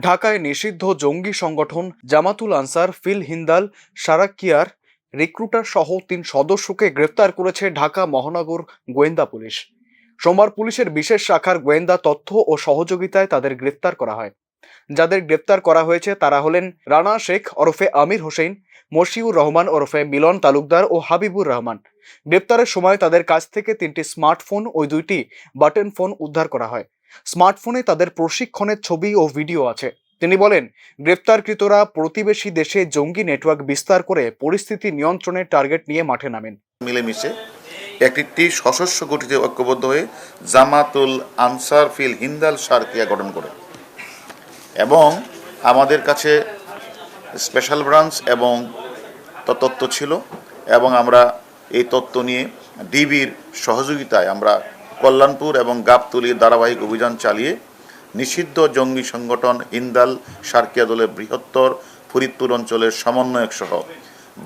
ঢাকায় নিষিদ্ধ জঙ্গি সংগঠন জামাতুল আনসার ফিল হিন্দাল সারাকিয়ার রিক্রুটার সহ ৩ সদস্যকে গ্রেফতার করেছে ঢাকা মহানগর গোয়েন্দা পুলিশ। সোমবার পুলিশের বিশেষ শাখার গোয়েন্দা তথ্য ও সহযোগিতায় তাদের গ্রেফতার করা হয়। যাদের গ্রেপ্তার করা হয়েছে তারা হলেন রানা শেখ ওরফে আমির হোসেন, মশিউর রহমান ওরফে মিলন তালুকদার ও হাবিবুর রহমান। গ্রেপ্তারের সময় তাদের কাছ থেকে ৩টি স্মার্টফোন ও 2টি বাটন ফোন উদ্ধার করা হয়। স্মার্টফোনে তাদের প্রশিক্ষণের ছবি ও ভিডিও আছে। তিনি বলেন, গ্রেপ্তারকৃতরা প্রতিবেশী দেশে জঙ্গি নেটওয়ার্ক বিস্তার করে পরিস্থিতি নিয়ন্ত্রণের টার্গেট নিয়ে মাঠে নামেন। মিলেমিশে একটি সশস্ত্র গঠিত ঐক্যবদ্ধ হয়ে জামাতুল আনসার ফিল হিন্দাল সারকিয়া গঠন করে এবং আমাদের কাছে স্পেশাল ব্রাঞ্চ এবং তথ্য ছিল এবং আমরা এই তথ্য নিয়ে ডিবির সহযোগিতায় আমরা কল্যাণপুর এবং গাবতলীর ধারাবাহিক অভিযান চালিয়ে নিষিদ্ধ জঙ্গি সংগঠন হিন্দাল সারকিয়া দলের বৃহত্তর ফরিদপুর অঞ্চলের সমন্বয়ক সহ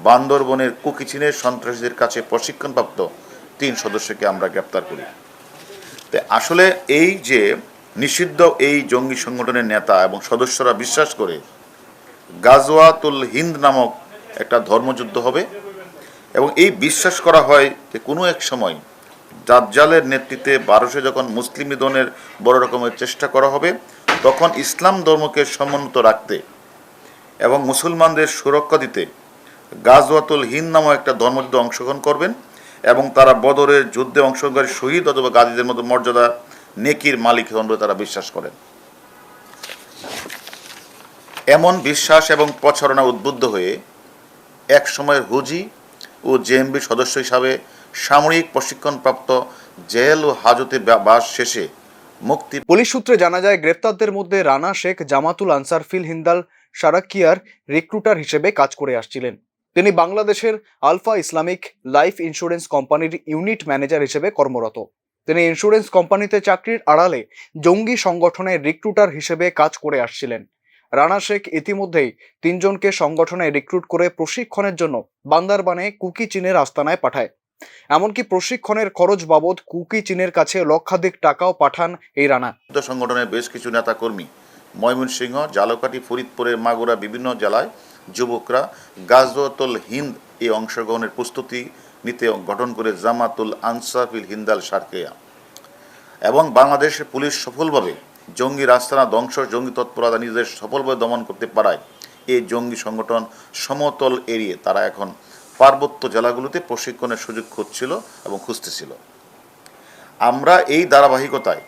বান্দরবনের কুকিচিনের সন্ত্রাসীদের কাছে প্রশিক্ষণপ্রাপ্ত ৩ সদস্যকে আমরা গ্রেপ্তার করি। তো আসলে এই যে নিষিদ্ধ এই জঙ্গি সংগঠনের নেতা এবং সদস্যরা বিশ্বাস করে গাজওয়াতুল হিন্দ নামক একটা ধর্মযুদ্ধ হবে এবং এই বিশ্বাস করা হয় যে কোনো এক সময় দাজ্জালের নেতৃত্বে ভারতে যখন মুসলিম নিধনের বড় রকমের চেষ্টা করা হবে তখন ইসলাম ধর্মকে সমুন্নত রাখতে এবং মুসলমানদের সুরক্ষা দিতে গাজওয়াতুল হিন্দ নামক একটা ধর্মযুদ্ধে অংশগ্রহণ করবেন এবং তারা বদরের যুদ্ধে অংশগ্রহণকারী শহীদ অথবা গাজীদের মতো মর্যাদা নেকির মালিক হন বলে তারা বিশ্বাস করেন। এমন বিশ্বাস এবং প্রচারণা উদ্বুদ্ধ হয়ে এক সময়ের হুজি ও জেএমবি সদস্য হিসাবে সামরিক প্রশিক্ষণপ্রাপ্ত জেল ও হাজতে বাস শেষে মুক্তি। পুলিশ সূত্রে জানা যায়, গ্রেপ্তারদের মধ্যে রানা শেখ জামাতুল আনসার ফিল হিন্দাল সারাকিয়ার রিক্রুটার হিসেবে কাজ করে আসছিলেন। তিনি বাংলাদেশের আলফা ইসলামিক লাইফ ইন্স্যুরেন্স কোম্পানির ইউনিট ম্যানেজার হিসেবে কর্মরত। তিনি ইন্স্যুরেন্স কোম্পানিতে চাকরির আড়ালে জঙ্গি সংগঠনের রিক্রুটার হিসেবে কাজ করে আসছিলেন। রানা শেখ ইতিমধ্যেই ৩ জনকে সংগঠনে রিক্রুট করে প্রশিক্ষণের জন্য বান্দরবানে কুকি চীনের আস্তানায় পাঠায়। এমনকি প্রশিক্ষণের খরচ বাবদ কুকি চীনের কাছে লক্ষাধিক টাকাও পাঠান এই রানা। সংগঠনের বেশ কিছু নেতাকর্মী ময়মনসিংহ, ঝালকাঠি, ফরিদপুরের মাগুরা বিভিন্ন জেলায় যুবকরা গাজওয়াতুল হিন্দ এই অংশগ্রহণের প্রস্তুতি নিতে গঠন করে জামাতুল আনসার ফিল হিন্দাল সারকিয়া এবং বাংলাদেশের পুলিশ সফলভাবে জঙ্গি রাস্তানা ধ্বংস জঙ্গি তৎপরতা নিজেদের সফলভাবে দমন করতে পারায় এই জঙ্গি সংগঠন সমতল এড়িয়ে তারা এখন পার্বত্য জেলাগুলোতে প্রশিক্ষণের সুযোগ খুঁজছিল এবং খুঁজতেছিল। আমরা এই ধারাবাহিকতায়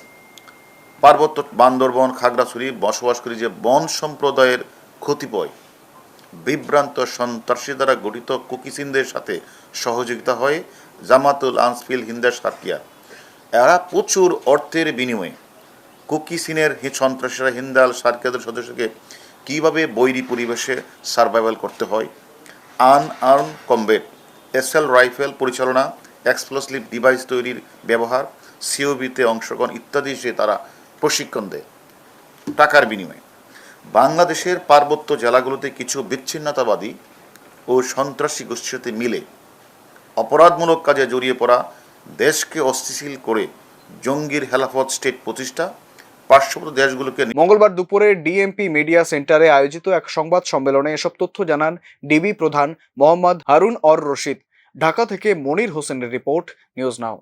পার্বত্য বান্দরবন, খাগড়াছড়ি বসবাসকারী যে বন সম্প্রদায়ের কতিপয় বিভ্রান্ত সন্ত্রাসী দ্বারা গঠিত কুকিচিনদের সাথে সহযোগিতা হয় জামাতুল আনসার ফিল হিন্দাল সারকিয়া। এরা প্রচুর অর্থের বিনিময়ে কুকিচিনের সন্ত্রাসীরা হিন্দাল সারকিয়াদের সদস্যকে কীভাবে বৈরী পরিবেশে সার্ভাইভাল করতে হয়, আনআর্ম কমব্যাট, এসএল রাইফেল পরিচালনা, এক্সপ্লোসিভ ডিভাইস তৈরির ব্যবহার, সিওবিতে অংশগ্রহণ ইত্যাদি সে তারা প্রশিক্ষণ দেয় টাকার বিনিময়ে। বাংলাদেশের পার্বত্য জেলাগুলোতে কিছু বিচ্ছিন্নতাবাদী ও সন্ত্রাসী গোষ্ঠীর সাথে মিলে অপরাধমূলক কাজে জড়িয়ে পড়া দেশকে অস্থিতিশীল করে জঙ্গির হেলাফত স্টেট প্রতিষ্ঠা পার্শ্ববর্তী দেশগুলোকে। মঙ্গলবার দুপুরে ডিএমপি মিডিয়া সেন্টারে আয়োজিত এক সংবাদ সম্মেলনে এসব তথ্য জানান ডিবি প্রধান মোহাম্মদ হারুন অর রশিদ। ঢাকা থেকে মনির হোসেনের রিপোর্ট, নিউজ নাও।